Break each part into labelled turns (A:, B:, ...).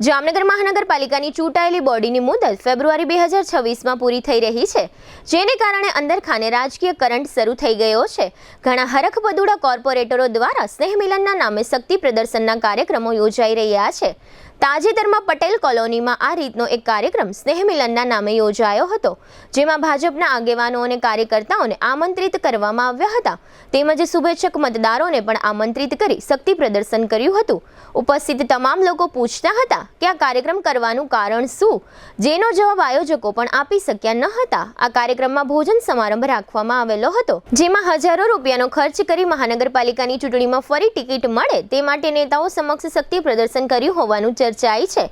A: જામનગર મહાનગરપાલિકાની ચૂંટાયેલી બોડીની મુદત ફેબ્રુઆરી 2026માં પૂરી થઈ રહી છે, જેને કારણે અંદરખાને રાજકીય કરંટ શરૂ થઈ ગયો છે। ઘણા હરખપદુડા કોર્પોરેટરો દ્વારા સ્નેહ મિલનના નામે શક્તિ પ્રદર્શનના કાર્યક્રમો યોજાઈ રહ્યા છે। તાજેતરમાં પટેલ કોલોનીમાં આ રીતનો એક કાર્યક્રમ સ્નેહ મિલનના નામે યોજાયો હતો, જેમાં ભાજપના આગેવાનો અને કાર્યકર્તાઓને આમંત્રિત કરવામાં આવ્યા હતા, તેમજ શુભેચ્છક મતદારોને પણ આમંત્રિત કરી શક્તિ પ્રદર્શન કર્યું હતું। ઉપસ્થિત તમામ લોકો પૂછતા હતા કે આ કાર્યક્રમ કરવાનું કારણ શું, જેનો જવાબ આયોજકો પણ આપી શક્યા ન હતા। આ કાર્યક્રમમાં ભોજન સમારંભ રાખવામાં આવેલો હતો, જેમાં હજારો રૂપિયાનો ખર્ચ કરી મહાનગરપાલિકાની ચૂંટણીમાં ફરી ટિકિટ મળે તે માટે નેતાઓ સમક્ષ શક્તિ પ્રદર્શન કર્યું હોવાનું ચર્ચાઈ છે।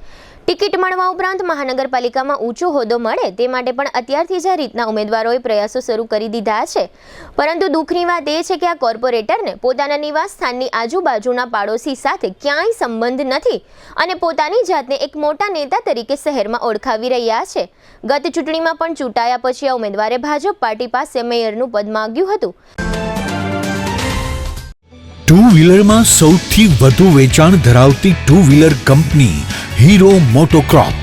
A: ટિકિટ મળવા ઉપરાંત મહાનગરપાલિકામાં ઊંચો હોદ્દો મળે તે માટે પણ અત્યારથી જ આ રીતના ઉમેદવારોએ પ્રયાસો શરૂ કરી દીધા છે, પરંતુ દુઃખની વાત એ છે કે આ કોર્પોરેટરને પોતાના નિવાસ સ્થાનની આજુબાજુના પાડોશી સાથે ક્યાંય સંબંધ નથી અને પોતાની જાતને એક મોટા નેતા તરીકે શહેરમાં ઓળખાવી રહ્યા છે। ગત ચૂંટણીમાં પણ ચૂંટાયા પછી આ ઉમેદવારે ભાજપ પાર્ટી પાસે મેયરનું પદ માંગ્યું હતું।
B: ટુ વ્હીલરમાં સૌથી વધુ વેચાણ ધરાવતી two wheeler company Hero MotoCorp.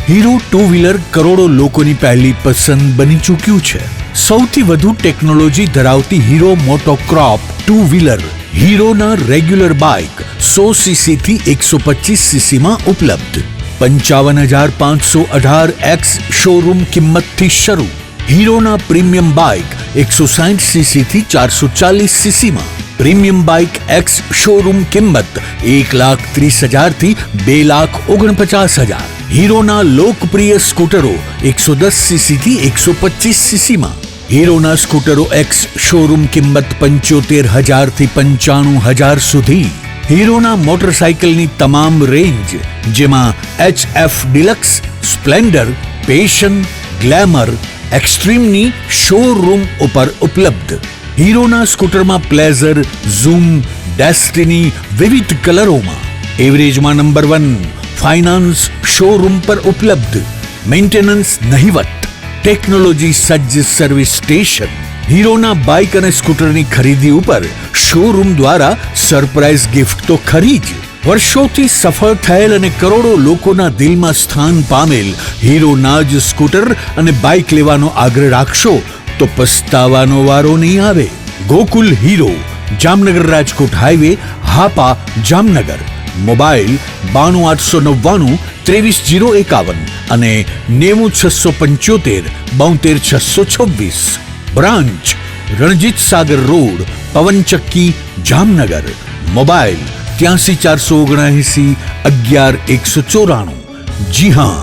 B: Hero two wheeler કરોડો લોકોની પહેલી પસંદ બની ચૂક્યું છે। સૌથી વધુ ટેકનોલોજી ધરાવતી હીરો મોટોક્રોપ ટુ વ્હીલર હીરોના રેગ્યુલર બાઇક 100 સીસી થી 125 સીસી માં ઉપલબ્ધ। 55,518 શોરૂમ કિંમતથી શરૂ। હીરોના પ્રીમિયમ બાઇક 160 સીસી થી 440 સીસી માં। પ્રીમિયમ બાઇક એક્સ શોરૂમ કિંમત 1,30,000 થી 2,49,000। હીરોના લોકપ્રિય સ્કૂટરો 110 સીસી થી 125 સીસી માં। હીરોના સ્કૂટરો એક્સ શોરૂમ કિંમત 75,000 થી 95,000 સુધી। હીરોના મોટરસાઇકલની તમામ રેન્જ, જેમાં HF Deluxe, Splendor, Passion, Glamour, એક્સ્ટ્રીમની શોરૂમ ઉપર ઉપલબ્ધ। હીરોના સ્કૂટરમાં પ્લેઝર, ઝૂમ, ડેસ્ટિની વિવિધ કલરોમાં। એવરેજમાં નંબર 1 ફાઇનાન્સ શોરૂમ પર ઉપલબ્ધ। મેન્ટેનન્સ નહિવત, ટેકનોલોજી સજ્જ સર્વિસ સ્ટેશન। હીરોના બાઇક અને સ્કૂટરની ખરીદી ઉપર શોરૂમ દ્વારા સરપ્રાઇઝ ગિફ્ટ તો ખરી જ, વર્ષોથી સફળ થયેલ અને કરોડો લોકોના દિલમાં સ્થાન પામેલ હીરોના જ સ્કૂટર અને બાઇક લેવાનો આગ્રહ રાખશો તો પસ્તાવાનો વારો નહીં આવે। Gokul hero, Jamnagar Rajkot highway, Hapa, Jamnagar. Mobile 92,899 23,051 અને 90,675 72,626। Branch Ranjit Sagar road, પવનચક્કી, Jamnagar. Mobile 83,479 11,194। જી હા,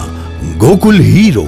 B: ગોકુલ હીરો।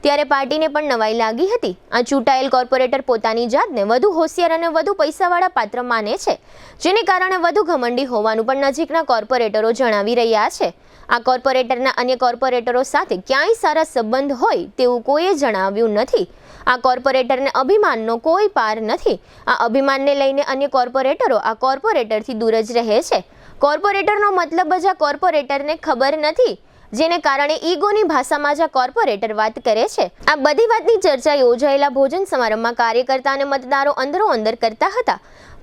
A: ત્યારે પાર્ટીને પણ નવાઈ લાગી હતી। આ ચૂંટાયેલ કોર્પોરેટર પોતાની જાતને વધુ હોશિયાર અને વધુ પૈસાવાળા પાત્ર માને છે, જેને કારણે વધુ ઘમંડી હોવાનું પણ નજીકના કોર્પોરેટરો જણાવી રહ્યા છે। આ કોર્પોરેટરના અન્ય કોર્પોરેટરો સાથે ક્યાંય સારા સંબંધ હોય તેવું કોઈએ જણાવ્યું નથી। આ કોર્પોરેટરને અભિમાનનો કોઈ પાર નથી। આ અભિમાનને લઈને અન્ય કોર્પોરેટરો આ કોર્પોરેટરથી દૂર જ રહે છે। કોર્પોરેટરનો મતલબ જ આ કોર્પોરેટરને ખબર નથી, જેને કારણે ઈગોની ભાષામાં જ આ કોર્પોરેટર વાત કરે છે। આ બધી વાતની ચર્ચા યોજાયેલા ભોજન સમારંભમાં કાર્યકર્તા અને મતદારો અંદરો અંદર કરતા હતા।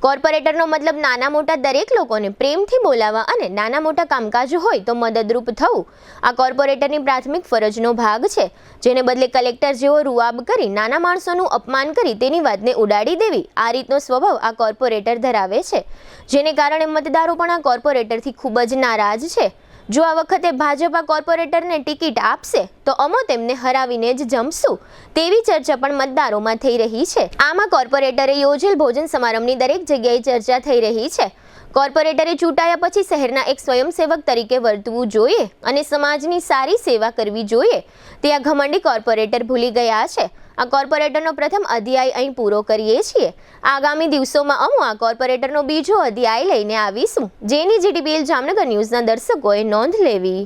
A: કોર્પોરેટરનો મતલબ નાના મોટા દરેક લોકોને પ્રેમથી બોલાવવા અને નાના મોટા કામકાજ હોય તો મદદરૂપ થવું આ કોર્પોરેટરની પ્રાથમિક ફરજનો ભાગ છે, જેને બદલે કલેક્ટર જેવો રૂઆબ કરી નાના માણસોનું અપમાન કરી તેની વાતને ઉડાડી દેવી આ રીતનો સ્વભાવ આ કોર્પોરેટર ધરાવે છે, જેને કારણે મતદારો પણ આ કોર્પોરેટરથી ખૂબ જ નારાજ છે। જો આ વખતે ભાજપ આ કોર્પોરેટરને ટિકિટ આપશે તો અમો તેમને હરાવીને જ જમશું તેવી ચર્ચા પણ મતદારોમાં થઈ રહી છે। આમાં કોર્પોરેટરે યોજેલ ભોજન સમારંભની દરેક જગ્યાએ ચર્ચા થઈ રહી છે। કોર્પોરેટરે ચૂંટાયા પછી શહેરના એક સ્વયંસેવક તરીકે વર્તવું જોઈએ અને સમાજની સારી સેવા કરવી જોઈએ તે આ ઘમંડી કોર્પોરેટર ભૂલી ગયા છે। આ કોર્પોરેટરનો પ્રથમ અધ્યાય અહીં પૂરો કરીએ છીએ। આગામી દિવસોમાં અમો આ કોર્પોરેટરનો બીજો અધ્યાય લઈને આવીશું, જેની જીટીપીએલ જામનગર ન્યૂઝના દર્શકોએ નોંધ લેવી।